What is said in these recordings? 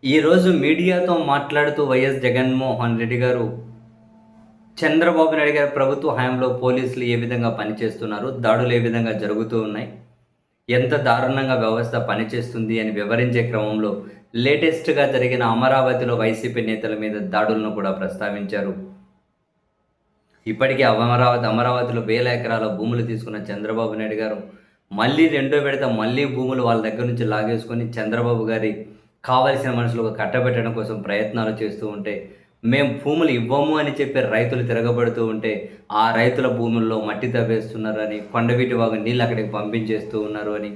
ఈరోజు మీడియాతో మాట్లాడుతూ వైఎస్ జగన్మోహన్ రెడ్డి గారు, చంద్రబాబు నాయుడు గారి ప్రభుత్వ హయాంలో పోలీసులు ఏ విధంగా పనిచేస్తున్నారు, దాడులు ఏ విధంగా జరుగుతూ ఉన్నాయి, ఎంత దారుణంగా వ్యవస్థ పనిచేస్తుంది అని వివరించే క్రమంలో లేటెస్ట్‌గా జరిగిన అమరావతిలో వైసీపీ నేతల మీద దాడులను కూడా ప్రస్తావించారు. ఇప్పటికే అమరావతిలో వేల ఎకరాల భూములు తీసుకున్న చంద్రబాబు నాయుడు గారు మళ్ళీ రెండో విడత భూములు వాళ్ళ దగ్గర నుంచి లాగేసుకొని చంద్రబాబు గారి కావలసిన మనుషులకు కట్టబెట్టడం కోసం ప్రయత్నాలు చేస్తూ ఉంటే, మేము భూములు ఇవ్వము అని చెప్పి రైతులు తిరగబడుతూ ఉంటే, ఆ రైతుల భూముల్లో మట్టి తవ్వేస్తున్నారని, కొండవీటి వాగు నీళ్ళు అక్కడికి పంపించేస్తూ ఉన్నారు అని,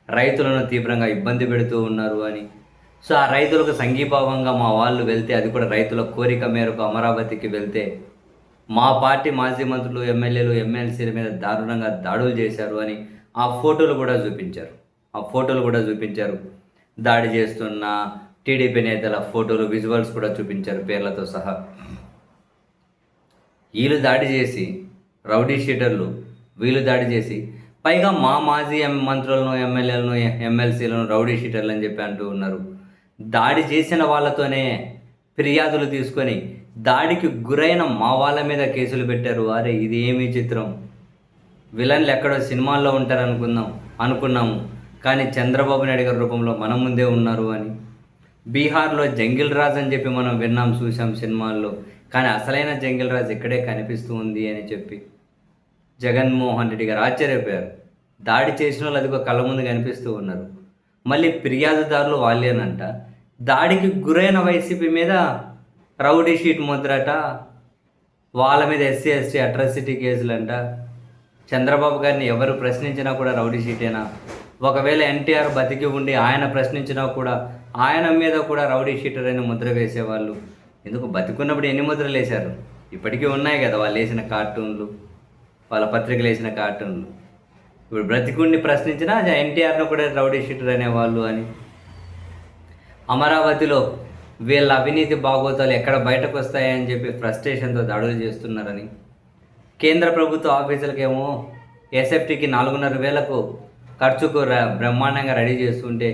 రైతులను తీవ్రంగా ఇబ్బంది పెడుతూ ఉన్నారు అని. సో ఆ రైతులకు సంఘీభావంగా మా వాళ్ళు వెళ్తే, అది కూడా రైతుల కోరిక మేరకు అమరావతికి వెళ్తే, మా పార్టీ మాజీ మంత్రులు, ఎమ్మెల్యేలు, ఎమ్మెల్సీల మీద దారుణంగా దాడులు చేశారు అని ఆ ఫోటోలు కూడా చూపించారు. దాడి చేస్తున్న టీడీపీ నేతల ఫోటోలు, విజువల్స్ కూడా చూపించారు పేర్లతో సహా. వీళ్ళు దాడి చేసి, రౌడీ షీటర్లు వీళ్ళు దాడి చేసి, పైగా మా మాజీ మంత్రులను, ఎమ్మెల్యేలను, ఎమ్మెల్సీలను రౌడీ షీటర్లు అని చెప్పి అంటూ ఉన్నారు. దాడి చేసిన వాళ్ళతోనే ఫిర్యాదులు తీసుకొని దాడికి గురైన మా వాళ్ళ మీద కేసులు పెట్టారు. అరే ఇది ఏమి చిత్రం! విలన్లు ఎక్కడో సినిమాల్లో ఉంటారు అనుకున్నాము, కానీ చంద్రబాబు నాయుడు గారి రూపంలో మన ముందే ఉన్నారు అని. బీహార్లో జంగిల్ రాజ్ అని చెప్పి మనం విన్నాం, చూసాం సినిమాల్లో, కానీ అసలైన జంగిల్ రాజ్ ఇక్కడే కనిపిస్తూ ఉంది అని చెప్పి జగన్మోహన్ రెడ్డి గారు ఆశ్చర్యపోయారు. దాడి చేసిన వాళ్ళు అదిగో కళ్ళ ముందు కనిపిస్తూ ఉన్నారు. మళ్ళీ ఫిర్యాదుదారులు వాళ్ళేనంట. దాడికి గురైన వైసీపీ మీద రౌడీ షీట్ ముద్రట, వాళ్ళ మీద ఎస్సీ ఎస్టీ అట్రాసిటీ కేసులంట. చంద్రబాబు గారిని ఎవరు ప్రశ్నించినా కూడా రౌడీ షీటేనా? ఒకవేళ ఎన్టీఆర్ బతికి ఉండి ఆయన ప్రశ్నించినా కూడా ఆయన మీద కూడా రౌడీ షీటర్ అని ముద్ర వేసేవాళ్ళు. ఎందుకు బతికున్నప్పుడు ఎన్ని ముద్రలు వేశారు? ఇప్పటికీ ఉన్నాయి కదా వాళ్ళు వేసిన కార్టూన్లు, వాళ్ళ పత్రికలు వేసిన కార్టూన్లు. ఇప్పుడు బ్రతికుండి ప్రశ్నించినా ఎన్టీఆర్ను కూడా రౌడీ షీటర్ అనేవాళ్ళు అని. అమరావతిలో వీళ్ళ అవినీతి బాగోతాలు ఎక్కడ బయటకు వస్తాయని చెప్పి ఫ్రస్ట్రేషన్తో దాడులు చేస్తున్నారని, కేంద్ర ప్రభుత్వ ఆఫీసులకేమో ఎస్ఎఫ్టీకి 4,500,000 ఖర్చుకు బ్రహ్మాండంగా రెడీ చేస్తుంటే,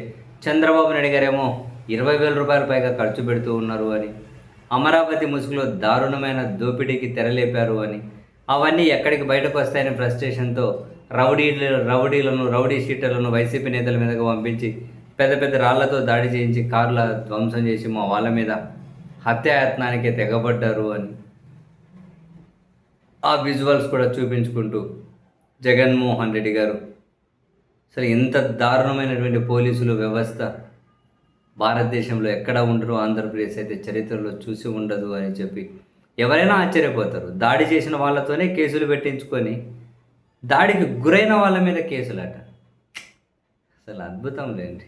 చంద్రబాబు నాయుడు గారేమో 20,000 రూపాయల పైగా ఖర్చు పెడుతూ ఉన్నారు అని, అమరావతి ముసుగులో దారుణమైన దోపిడీకి తెరలేపారు అని, అవన్నీ ఎక్కడికి బయటకు వస్తాయని ఫ్రస్ట్రేషన్తో రౌడీ షీటర్లను వైసీపీ నేతల మీదకు పంపించి పెద్ద పెద్ద రాళ్లతో దాడి చేయించి కార్ల ధ్వంసం చేసి మా వాళ్ళ మీద హత్యాయత్నానికి తెగబడ్డారు అని ఆ విజువల్స్ కూడా చూపించుకుంటూ జగన్మోహన్ రెడ్డి గారు అసలు ఇంత దారుణమైనటువంటి పోలీసులు వ్యవస్థ భారతదేశంలో ఎక్కడ ఉండరు, ఆంధ్రప్రదేశ్ అయితే చరిత్రలో చూసి ఉండదు అని చెప్పి ఎవరైనా ఆశ్చర్యపోతారు. దాడి చేసిన వాళ్ళతోనే కేసులు పెట్టించుకొని దాడికి గురైన వాళ్ళ మీద కేసులట. అసలు అద్భుతం లేండి.